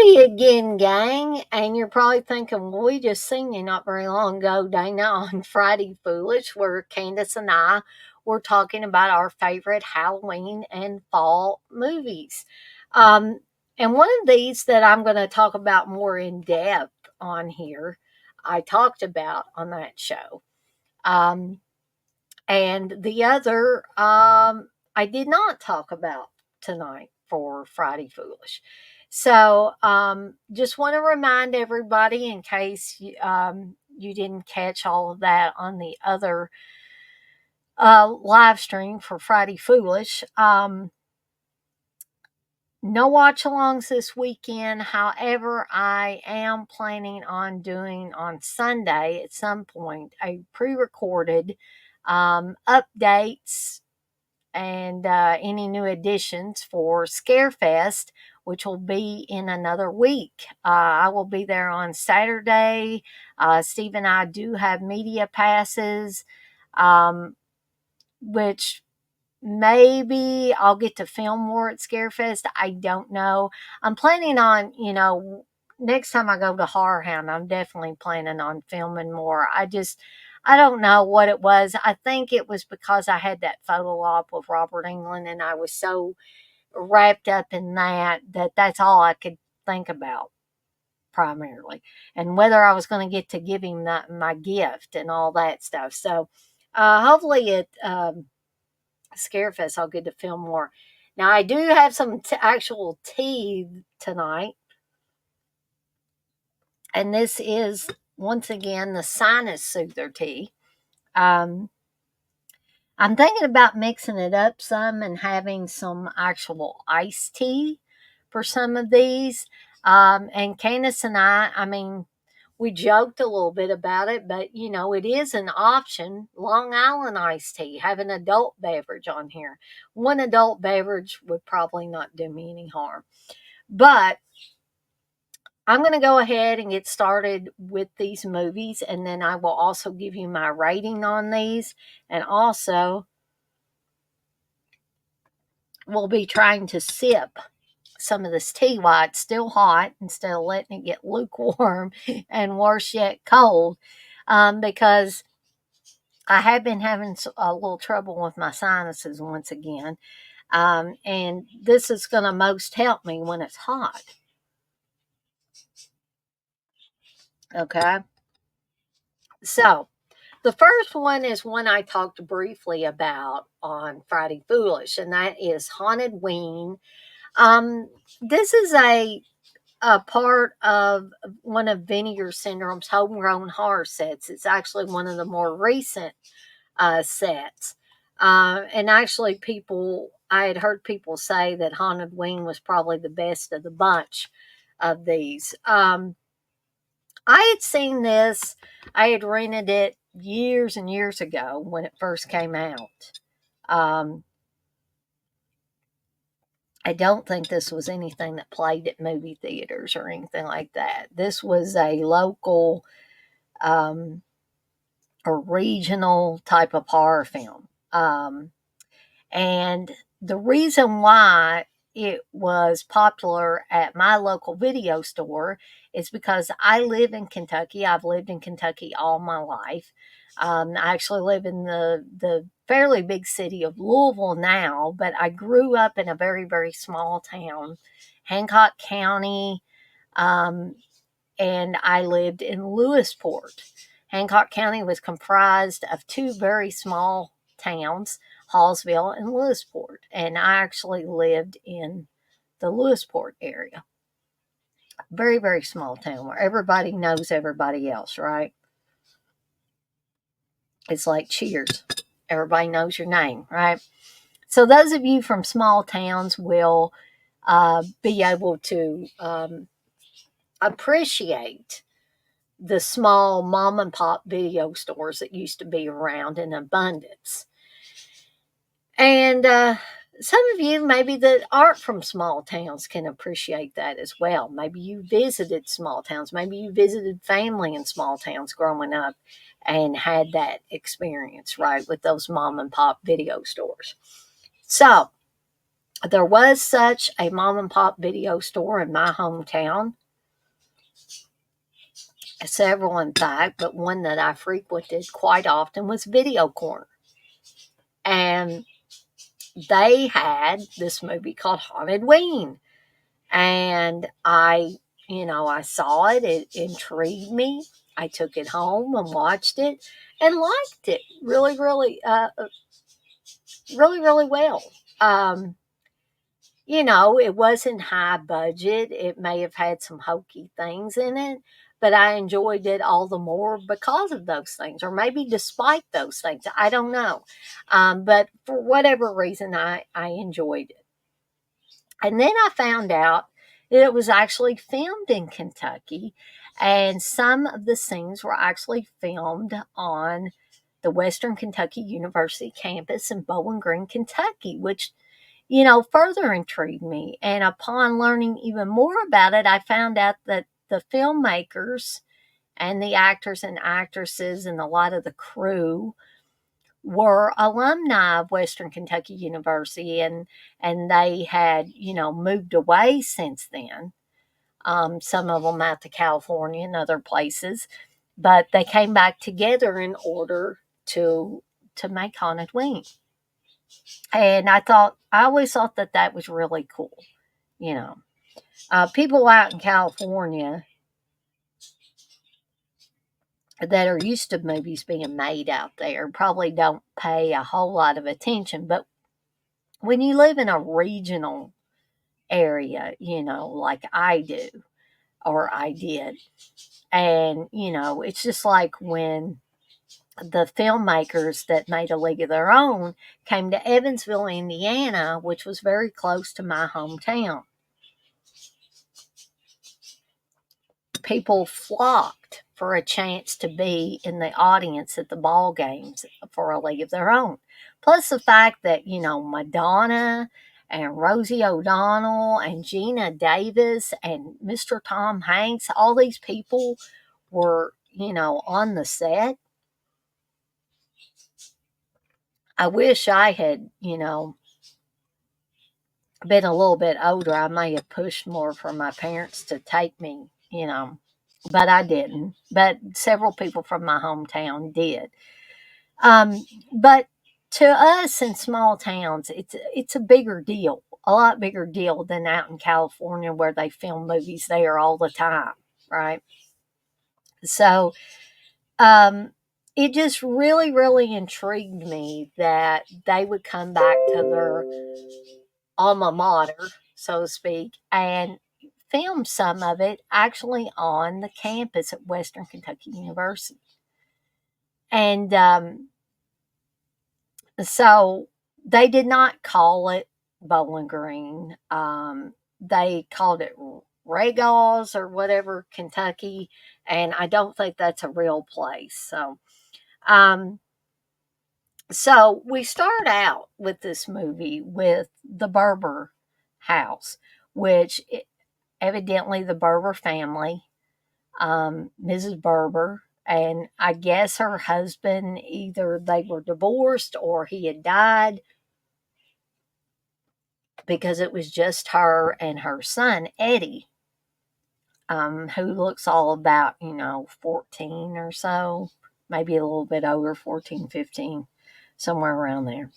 Howdy again, gang. And you're probably thinking, well, we just seen you not very long ago, Dana, on Friday Foolish, where Candace and I were talking about our favorite Halloween and fall movies. Um, and one of these that I'm going to talk about more in depth on here, I talked about on that show. Um, and the other, I did not talk about tonight for Friday Foolish. So, just want to remind everybody in case you didn't catch all of that on the other live stream for Friday Foolish. No watch alongs this weekend. However, I am planning on doing on Sunday at some point a pre recorded updates and any new additions for Scarefest, which will be in another week. I will be there on Saturday. Steve and I do have media passes, um, which maybe I'll get to film more at Scarefest. I don't know. I'm planning on, next time I go to Horror Hound, I'm definitely planning on filming more. I don't know what it was. I think it was because I had that photo op with Robert England and I was so wrapped up in that that's all I could think about primarily, and whether I was going to get to give him my gift and all that stuff. So hopefully it Scarefest, I'll get to film more. Now, I do have some actual tea tonight, and this is once again the sinus soother tea. Um, I'm thinking about mixing it up some and having some actual iced tea for some of these. And Candace and I mean, we joked a little bit about it, but it is an option. Long Island iced tea, have an adult beverage on here. One adult beverage would probably not do me any harm. But I'm going to go ahead and get started with these movies, and then I will also give you my rating on these. And also, we'll be trying to sip some of this tea while it's still hot instead of letting it get lukewarm and worse yet, cold. Because I have been having a little trouble with my sinuses once again. And this is going to most help me when it's hot. Okay. So the first one is one I talked briefly about on Friday Foolish, and that is HauntedWeen. This is a part of one of Vinegar Syndrome's homegrown horror sets. It's actually one of the more recent sets. And actually, I had heard people say that HauntedWeen was probably the best of the bunch of these. I had seen this, I had rented it years and years ago when it first came out. Um, I don't think this was anything that played at movie theaters or anything like that. This was a local um, or regional type of horror film. And the reason why it was popular at my local video store is because I live in Kentucky. I've lived in Kentucky all my life. I actually live in the fairly big city of Louisville now, but I grew up in a very, very small town, Hancock County, um, and I lived in Lewisport. Hancock County was comprised of two very small towns, Hallsville and Lewisport, and I actually lived in the Lewisport area. Very, very small town where everybody knows everybody else, right? It's like Cheers. Everybody knows your name, right? So those of you from small towns will be able to appreciate the small mom and pop video stores that used to be around in abundance. And some of you, maybe that aren't from small towns, can appreciate that as well. Maybe you visited small towns. Maybe you visited family in small towns growing up and had that experience, right, with those mom and pop video stores. So There was such a mom and pop video store in my hometown, several in fact, but one that I frequented quite often was Video Corner. And they had this movie called HauntedWeen. And I saw it, it intrigued me. I took it home and watched it and liked it really, really well. Um, it wasn't high budget. It may have had some hokey things in it, but I enjoyed it all the more because of those things, or maybe despite those things. I don't know. But for whatever reason, I enjoyed it. And then I found out that it was actually filmed in Kentucky, and some of the scenes were actually filmed on the Western Kentucky University campus in Bowling Green, Kentucky, which further intrigued me. And upon learning even more about it, I found out that the filmmakers and the actors and actresses and a lot of the crew were alumni of Western Kentucky University, and they had moved away since then. Some of them out to California and other places, but they came back together in order to make Haunted Wing. And I always thought that that was really cool. You know, people out in California that are used to movies being made out there probably don't pay a whole lot of attention. But when you live in a regional area, like I do or I did, and it's just like when the filmmakers that made A League of Their Own came to Evansville, Indiana, which was very close to my hometown. People flocked for a chance to be in the audience at the ball games for A League of Their Own. Plus the fact that, Madonna and Rosie O'Donnell and Gina Davis and Mr. Tom Hanks, all these people were, on the set. I wish I had, been a little bit older. I may have pushed more for my parents to take me, but I didn't. But several people from my hometown did. But to us in small towns, it's a bigger deal, a lot bigger deal than out in California where they film movies there all the time, right? So it just really, really intrigued me that they would come back to their alma mater, so to speak, and film some of it actually on the campus at Western Kentucky University. And so they did not call it Bowling Green. They called it Regaws or whatever, Kentucky, and I don't think that's a real place. Um, so we start out with this movie with the Berber house, which evidently the Berber family, Mrs. Berber, and I guess her husband, either they were divorced or he had died, because it was just her and her son, Eddie, who looks all about, 14 or so, maybe a little bit over, 14, 15, somewhere around there.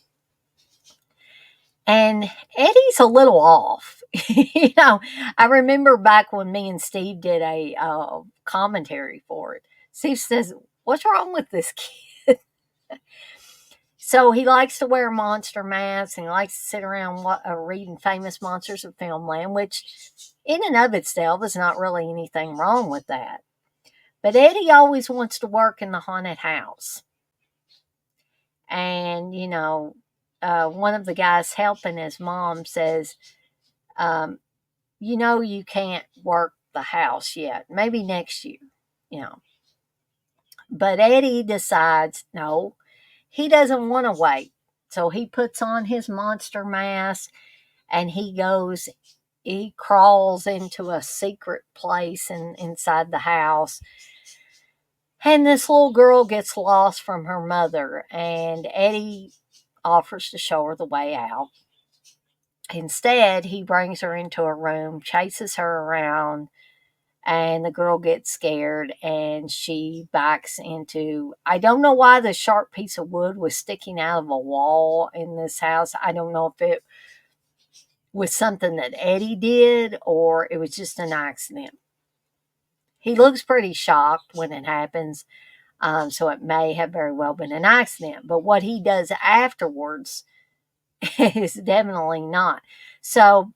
And Eddie's a little off. I remember back when me and Steve did a commentary for it. Steve says, "What's wrong with this kid?" So he likes to wear monster masks and he likes to sit around reading Famous Monsters of Filmland, which in and of itself is not really anything wrong with that. But Eddie always wants to work in the haunted house. And, one of the guys helping his mom says, um, you can't work the house yet. Maybe next year, you know. But Eddie decides, no, he doesn't want to wait. So he puts on his monster mask and he crawls into a secret place inside the house. And this little girl gets lost from her mother, and Eddie offers to show her the way out. Instead, he brings her into a room, chases her around, and the girl gets scared and she backs into, I don't know why the sharp piece of wood was sticking out of a wall in this house. I don't know if it was something that Eddie did or it was just an accident. He looks pretty shocked when it happens, so it may have very well been an accident. But what he does afterwards is definitely not. So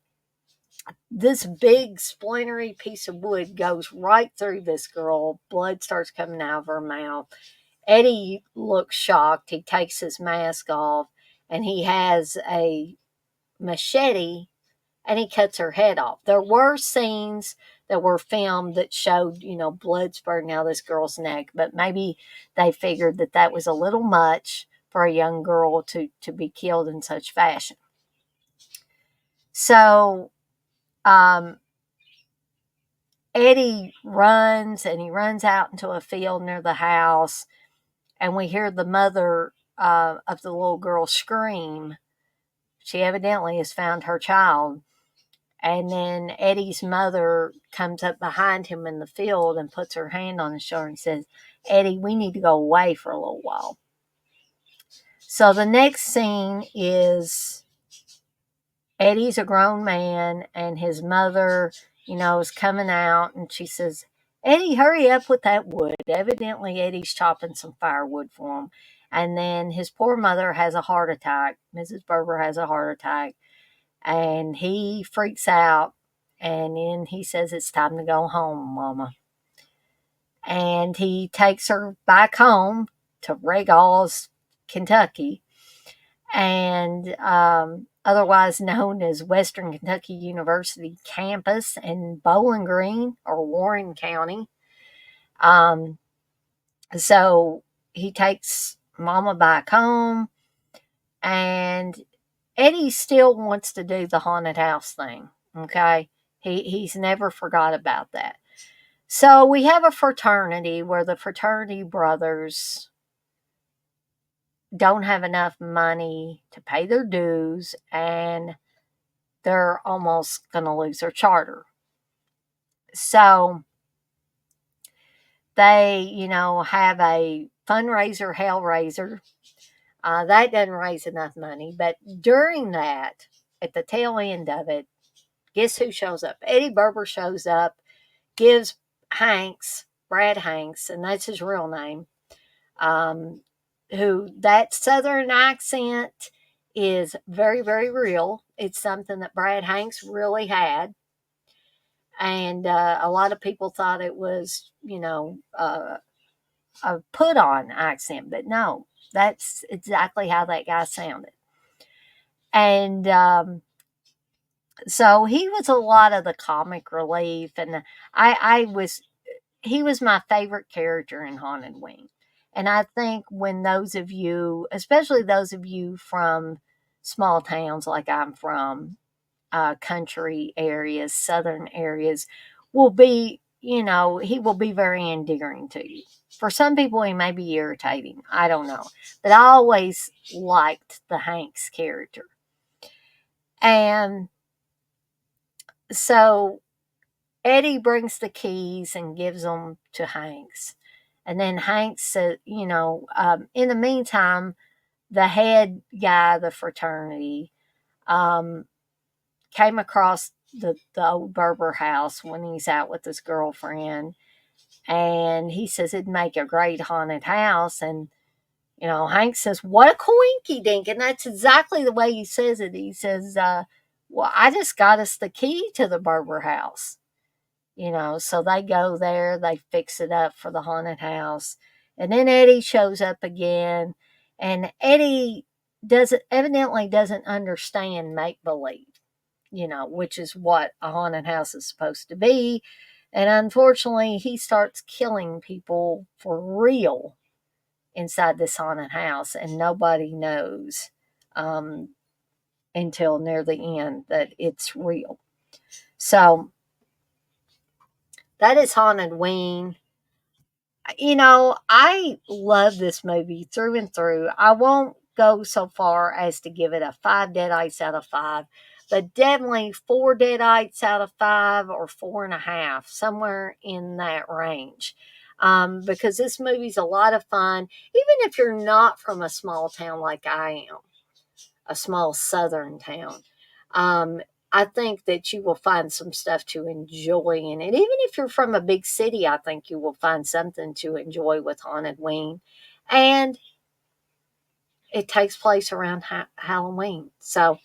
this big splintery piece of wood goes right through this girl. Blood starts coming out of her mouth. Eddie looks shocked. He takes his mask off and he has a machete and he cuts her head off. There were scenes that were filmed that showed, blood spurting out of this girl's neck, but maybe they figured that that was a little much for a young girl to be killed in such fashion. So, um, Eddie runs and he runs out into a field near the house, and we hear the mother of the little girl scream. She evidently has found her child. And then Eddie's mother comes up behind him in the field and puts her hand on his shoulder and says, Eddie, we need to go away for a little while. So the next scene is Eddie's a grown man and his mother, is coming out and she says, Eddie, hurry up with that wood. Evidently, Eddie's chopping some firewood for him. And then his poor mother has a heart attack. Mrs. Berber has a heart attack. And he freaks out. And then he says, it's time to go home, Mama. And he takes her back home to Regals, Kentucky. And otherwise known as Western Kentucky University campus in Bowling Green or Warren County. So he takes Mama back home, and Eddie still wants to do the haunted house thing. Okay, he's never forgot about that. So we have a fraternity where the fraternity brothers don't have enough money to pay their dues, and they're almost going to lose their charter. So they, have a fundraiser, Hellraiser. That doesn't raise enough money. But during that, at the tail end of it, guess who shows up? Eddie Berber shows up, gives Brad Hanks, and that's his real name, who that southern accent is very, very real. It's something that Brad Hanks really had. And a lot of people thought it was, a put on accent, but no, that's exactly how that guy sounded. And so he was a lot of the comic relief, and he was my favorite character in HauntedWeen. And I think when those of you, especially those of you from small towns like I'm from, country areas, southern areas, will be, he will be very endearing to you. For some people, he may be irritating. I don't know. But I always liked the Hanks character. And so Eddie brings the keys and gives them to Hanks. And then Hanks said, in the meantime, the head guy of the fraternity came across the old Berber house when he's out with his girlfriend. And he says it'd make a great haunted house. And, Hank says, what a coinky dink. And that's exactly the way he says it. He says, well, I just got us the key to the Berber house. So they go there, they fix it up for the haunted house. And then Eddie shows up again. And Eddie evidently doesn't understand make-believe, which is what a haunted house is supposed to be. And unfortunately, he starts killing people for real inside this haunted house, and nobody knows until near the end that it's real. So that is HauntedWeen. I love this movie through and through. I won't go so far as to give it a 5 deadites out of 5, but definitely 4 deadites out of 5 or 4.5, somewhere in that range. Because this movie's a lot of fun, even if you're not from a small town like I am, a small southern town. Um, I think that you will find some stuff to enjoy in it. Even if you're from a big city, I think you will find something to enjoy with Haunted Ween. And it takes place around Halloween. So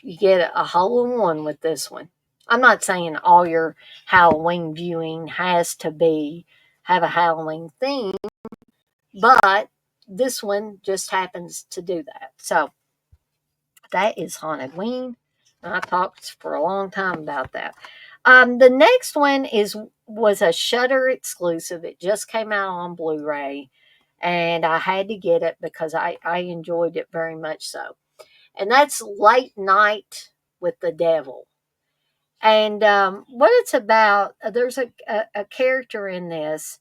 you get a hole in one with this one. I'm not saying all your Halloween viewing has to be have a Halloween theme, but this one just happens to do that. So that is Haunted Ween. I talked for a long time about that. The next one was a Shutter exclusive. It just came out on Blu-ray, and I had to get it because I enjoyed it very much so. And that's Late Night with the Devil. And what it's about, there's a character in this.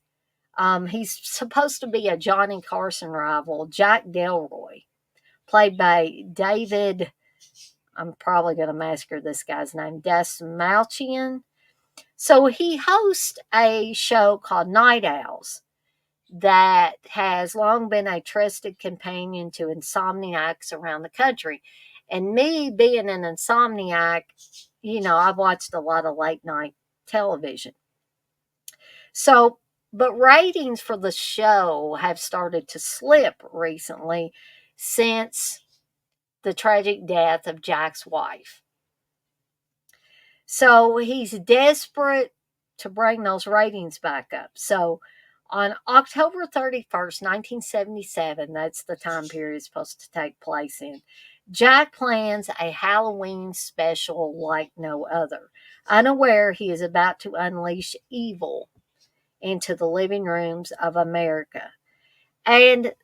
He's supposed to be a Johnny Carson rival, Jack Delroy, played by David. I'm probably going to massacre this guy's name, Desmalchian. So he hosts a show called Night Owls that has long been a trusted companion to insomniacs around the country. And me being an insomniac, I've watched a lot of late night television. So, but ratings for the show have started to slip recently since the tragic death of Jack's wife. So he's desperate to bring those ratings back up. So on October 31st, 1977, that's the time period it's supposed to take place in, Jack plans a Halloween special like no other, unaware he is about to unleash evil into the living rooms of America. And,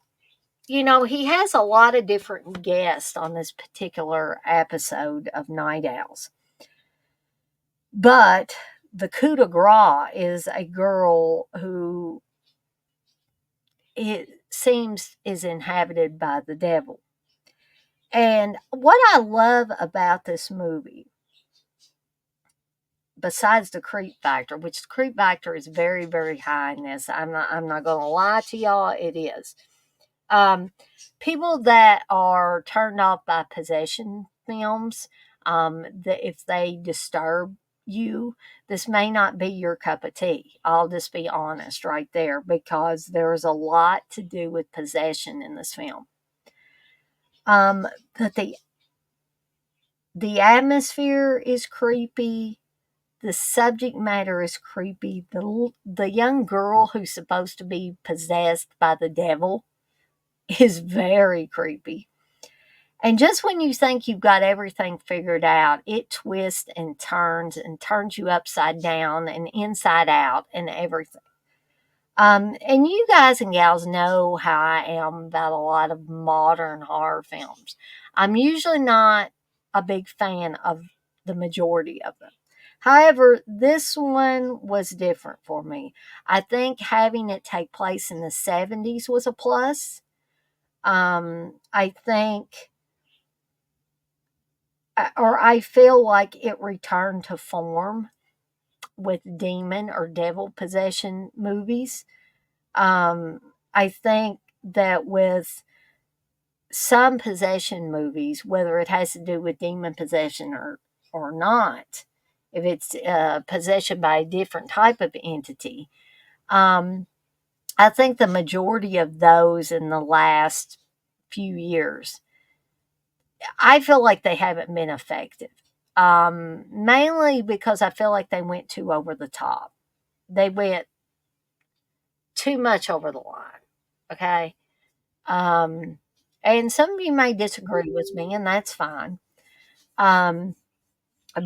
he has a lot of different guests on this particular episode of Night Owls. But the coup de grace is a girl who it seems is inhabited by the devil. And what I love about this movie, besides the creep factor, which the creep factor is very, very high in this, I'm not going to lie to y'all, it is. Um, People that are turned off by possession films, that if they disturb you, this may not be your cup of tea. I'll just be honest right there because there's a lot to do with possession in this film. But the atmosphere is creepy. The subject matter is creepy. The young girl who's supposed to be possessed by the devil is very creepy. And just when you think you've got everything figured out, it twists and turns you upside down and inside out and everything. And you guys and gals know how I am about a lot of modern horror films. I'm usually not a big fan of the majority of them. However, this one was different for me. I think having it take place in the 70s was a plus. I think, or I feel like it returned to form with demon or devil possession movies. I think that with some possession movies, whether it has to do with demon possession or not, if it's possession by a different type of entity, um, I think the majority of those in the last few years, I feel like they haven't been effective. Mainly because I feel like they went too over the top. They went too much over the line. Okay. Um, and some of you may disagree with me, and that's fine. Um,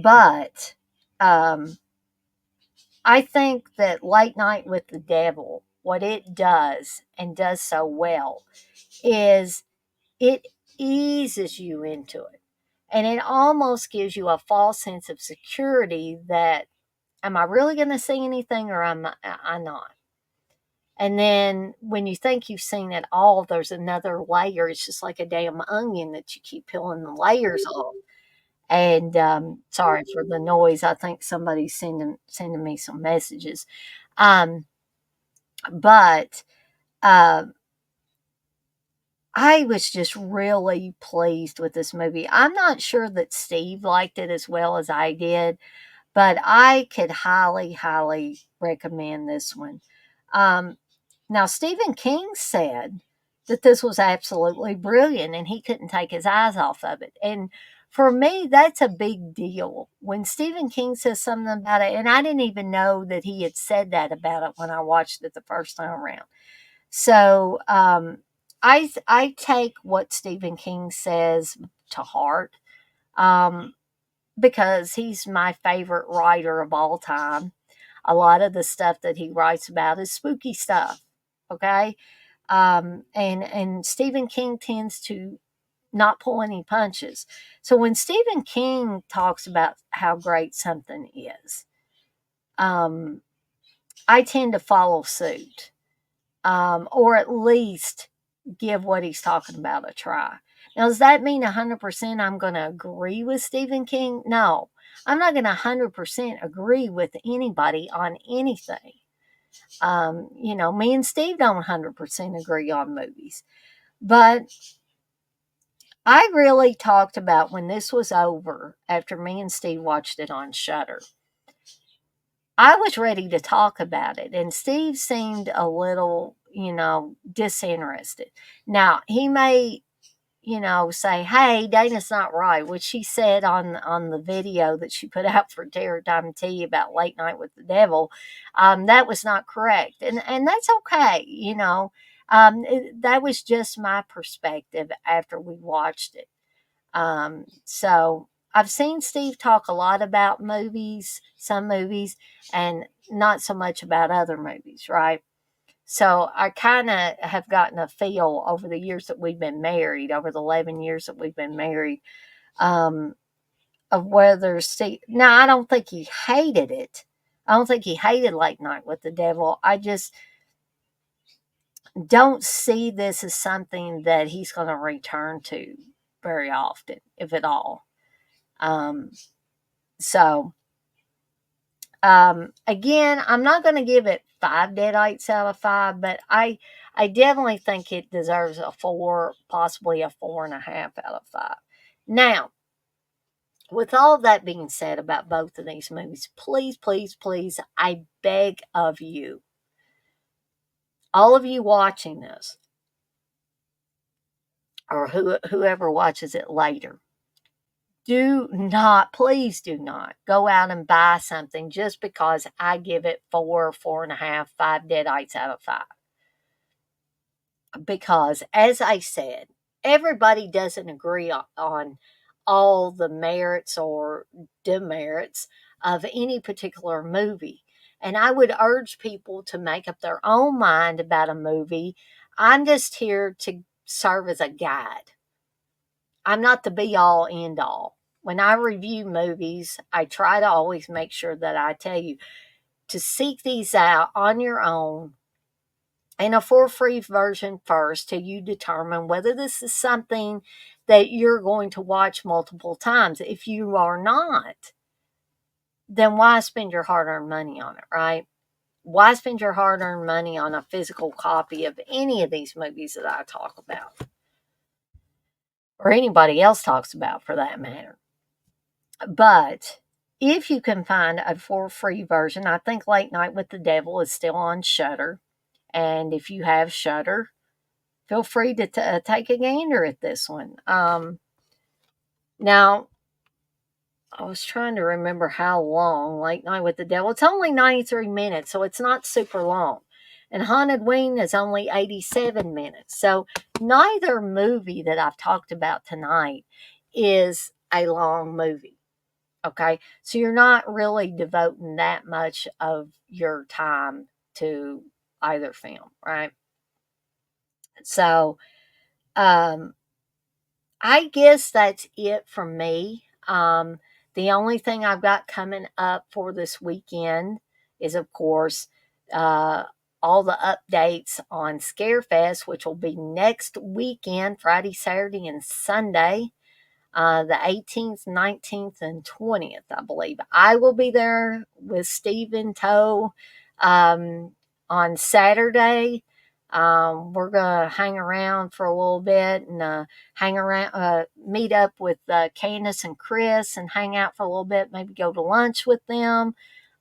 but I think that Late Night with the Devil, what it does and does so well, is it eases you into it. And it almost gives you a false sense of security that, am I really going to see anything or am I not? And then when you think you've seen it all, there's another layer. It's just like a damn onion that you keep peeling the layers off. And sorry for the noise. I think somebody's sending me some messages. Um, but uh, I was just really pleased with this movie. I'm not sure that Steve liked it as well as I did, but I could highly, highly recommend this one. Um, Now, Stephen King said that this was absolutely brilliant and he couldn't take his eyes off of it. And for me, that's a big deal. When Stephen King says something about it, and I didn't even know that he had said that about it when I watched it the first time around. So I take what Stephen King says to heart, um, because he's my favorite writer of all time. A lot of the stuff that he writes about is spooky stuff. Okay. And Stephen King tends to not pull any punches. So when Stephen King talks about how great something is, um, I tend to follow suit, or at least give what he's talking about a try. Now, does that mean 100% I'm going to agree with Stephen King? No, I'm not going to 100% agree with anybody on anything. Me and Steve don't 100% agree on movies. But I really talked about when this was over, after me and Steve watched it on Shudder. I was ready to talk about it, and Steve seemed a little, disinterested. Now, he may, say, "Hey, Dana's not right," which she said on the video that she put out for Terror Time Tea about Late Night with the Devil. That was not correct, and that's okay. That was just my perspective after we watched it. So I've seen Steve talk a lot about movies, some movies, and not so much about other movies, right? So I kind of have gotten a feel over the years that we've been married, over the 11 years that we've been married, um, of whether Steve. Now, I don't think he hated it. I don't think he hated Late Night with the Devil. I just don't see this as something that he's going to return to very often, if at all. Um, so, again, I'm not going to give it 5 deadites out of 5, but I definitely think it deserves a 4, possibly a 4.5 out of 5. Now, with all that being said about both of these movies, please, please, please, I beg of you, all of you watching this, or whoever watches it later, do not, please do not go out and buy something just because I give it 4, 4.5, 5 deadites out of 5. Because, as I said, everybody doesn't agree on all the merits or demerits of any particular movie. And I would urge people to make up their own mind about a movie. I'm just here to serve as a guide. I'm not the be all end all. When I review movies, I try to always make sure that I tell you to seek these out on your own in a for free version first till you determine whether this is something that you're going to watch multiple times. If you are not, then why spend your hard earned money on it, right? Why spend your hard earned money on a physical copy of any of these movies that I talk about? Or anybody else talks about for that matter. But if you can find a for free version, I think Late Night with the Devil is still on Shudder. And if you have Shudder, feel free to take a gander at this one. Now, I was trying to remember how long Late Night with the Devil. It's only 93 minutes, so it's not super long. And HauntedWeen is only 87 minutes. So neither movie that I've talked about tonight is a long movie. Okay. So you're not really devoting that much of your time to either film, right? So, um, I guess that's it from me. The only thing I've got coming up for this weekend is, of course, uh, all the updates on Scarefest, which will be next weekend, Friday, Saturday, and Sunday. the 18th, 19th, and 20th, I believe. I will be there with Steve in tow on Saturday. We're going to hang around for a little bit and hang around, meet up with Candace and Chris and hang out for a little bit, maybe go to lunch with them,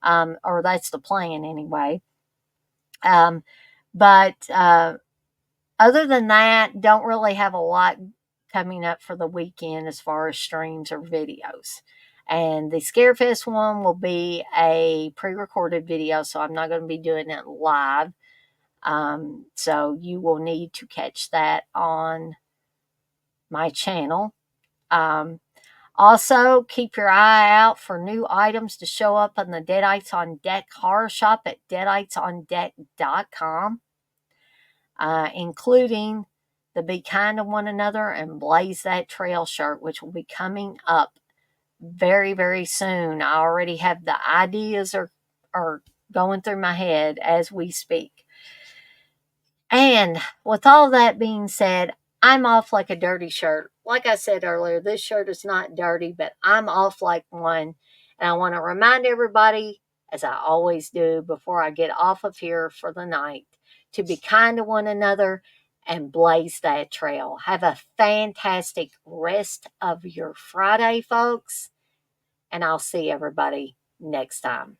or that's the plan anyway. But other than that, don't really have a lot coming up for the weekend as far as streams or videos. And the Scarefest one will be a pre recorded video, so I'm not going to be doing it live. So you will need to catch that on my channel. Also, keep your eye out for new items to show up on the Deadites on Deck horror shop at deaditesondeck.com, including the Be Kind to One Another and Blaze That Trail shirt, which will be coming up very, very soon. I already have the ideas are going through my head as we speak. And with all that being said, I'm off like a dirty shirt. Like I said earlier, this shirt is not dirty, but I'm off like one. And I want to remind everybody, as I always do before I get off of here for the night, to be kind to one another and blaze that trail. Have a fantastic rest of your Friday, folks. And I'll see everybody next time.